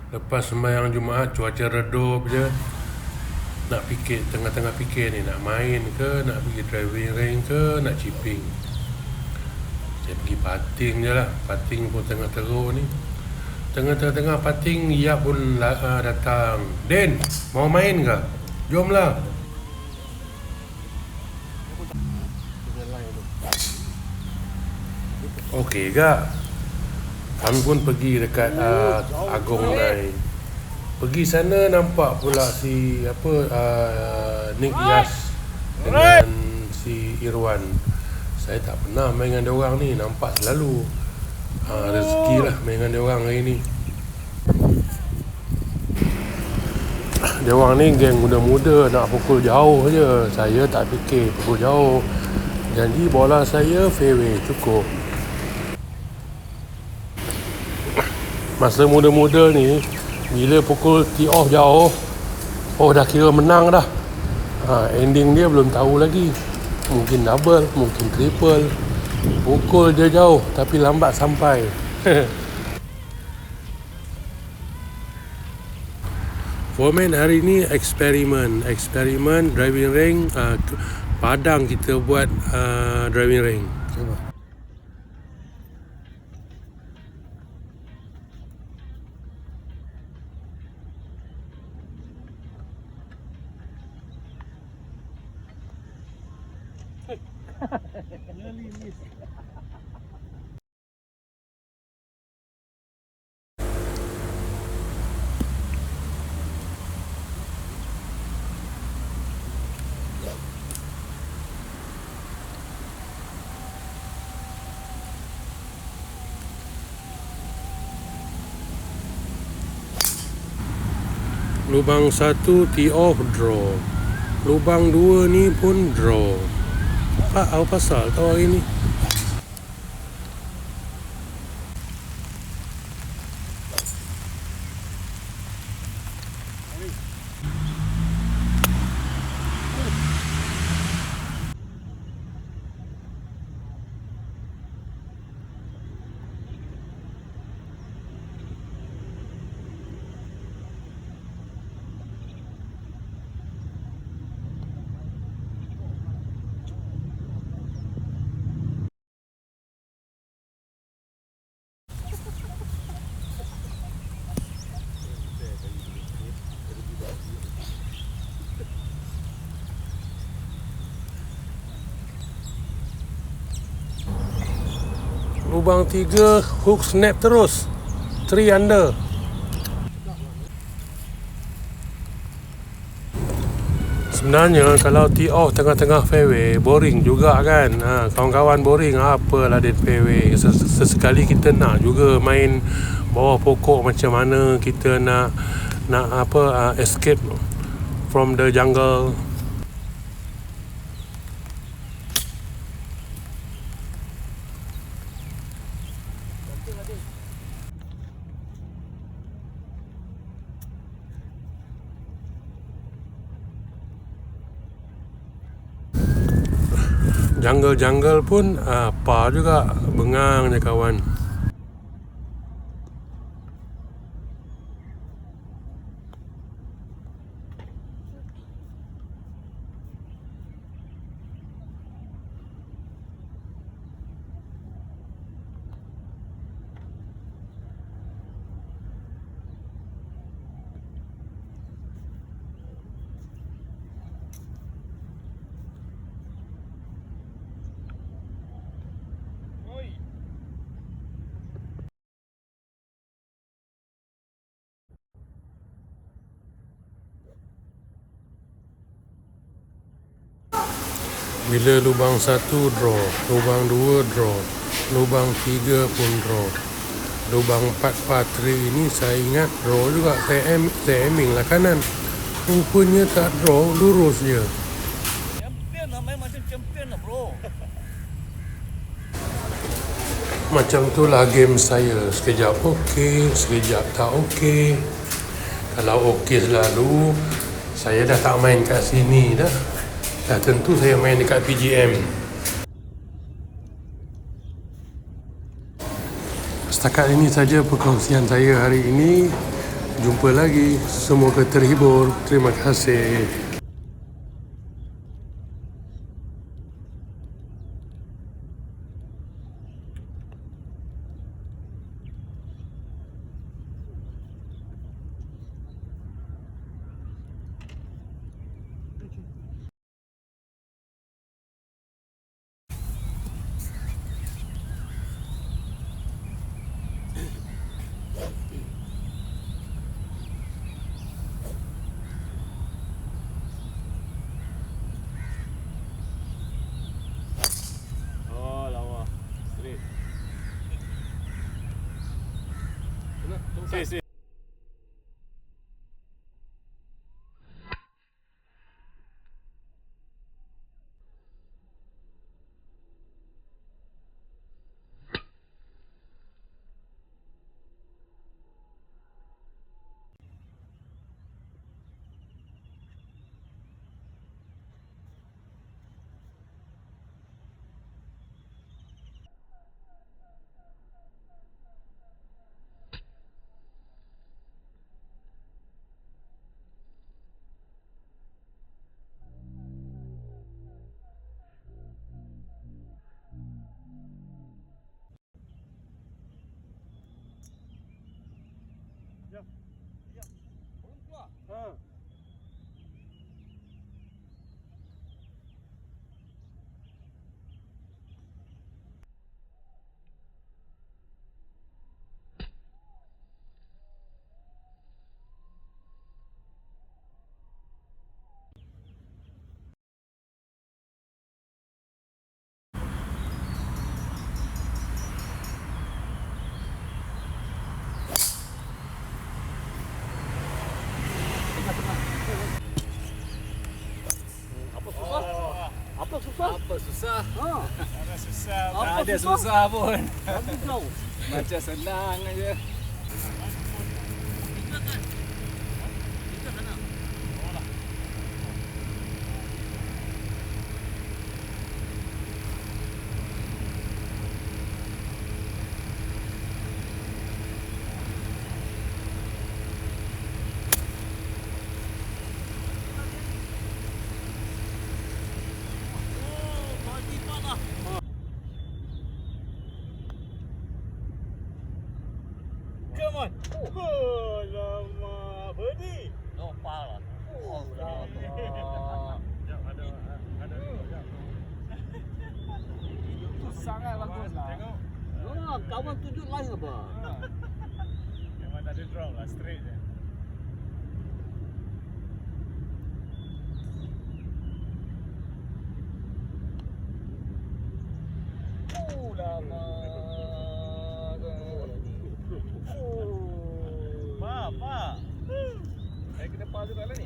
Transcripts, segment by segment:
Lepas sembahyang Jumaat cuaca redup je. Nak fikir, tengah-tengah fikir ni, nak main ke, nak pergi driving range ke, nak chipping. Saya pergi putting je lah. Putting pun tengah teruk ni. Tengah-tengah putting, Yap pun datang. Den, mau main ke? Jomlah. Okey kak. Kami pun pergi dekat Agong Nai. Pergi sana nampak pula si Nick Yas dengan si Irwan. Saya tak pernah main dengan diorang ni, nampak selalu. Rezeki lah main dengan diorang hari ni. Diorang ni geng muda-muda, nak pukul jauh je. Saya tak fikir pukul jauh. Jadi bola saya fairway cukup. Masa muda-muda ni, bila pukul tee off jauh, dah kira menang dah. Ending dia belum tahu lagi. Mungkin double, mungkin triple. Pukul dia jauh tapi lambat sampai. Format hari ni eksperimen driving range. Padang kita buat driving range. Cuba. Lubang 1 tee off draw. Lubang 2 ni pun draw. Apa pasal kau hari ni? Lubang 3 hook snap terus 3 under. Sebenarnya kalau tee off tengah-tengah fairway boring juga kan. Kawan-kawan boring, apalah di fairway. Sesekali kita nak juga main bawah pokok, macam mana kita nak escape from the jungle. Jungle pun apa juga, bengang je kawan. Bila lubang 1 draw, lubang 2 draw, lubang 3 pun draw. Lubang 4 par 3 ini saya ingat draw juga. Saya aiming lah kanan. Rupanya tak draw, lurus je. Champion lah, main macam champion lah bro. Macam itulah game saya. Sekejap okey, sekejap tak okey. Kalau okey selalu, saya dah tak main kat sini dah. Tentu saya main dekat PGM. Setakat ini saja perkongsian saya hari ini. Jumpa lagi. Semoga terhibur. Terima kasih. Oh, lawa. Straight. Si. Ya. Ya. Turun keluar. Ha. Apa susah? Apa susah? Apa susah? Ha. Ada susah. Apa Tak ada susah? susah pun. Bagi kau. Macam senang aja. Come on. Oh, lama. Birdie. Oh, parah. Oh, lama. Sangat bagus lah. Tengok. Oh, kawan tunjuk lain apa? Memang tak ada drop lah. Straight je. Oh, lama. Pak. Saya kena pas juga lah ni.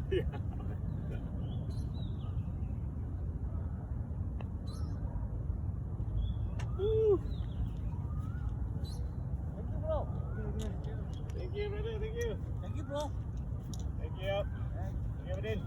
Thank you, bro. Thank you, brother. Thank you. Thank you, bro. Thank you. Thank you, Abidin.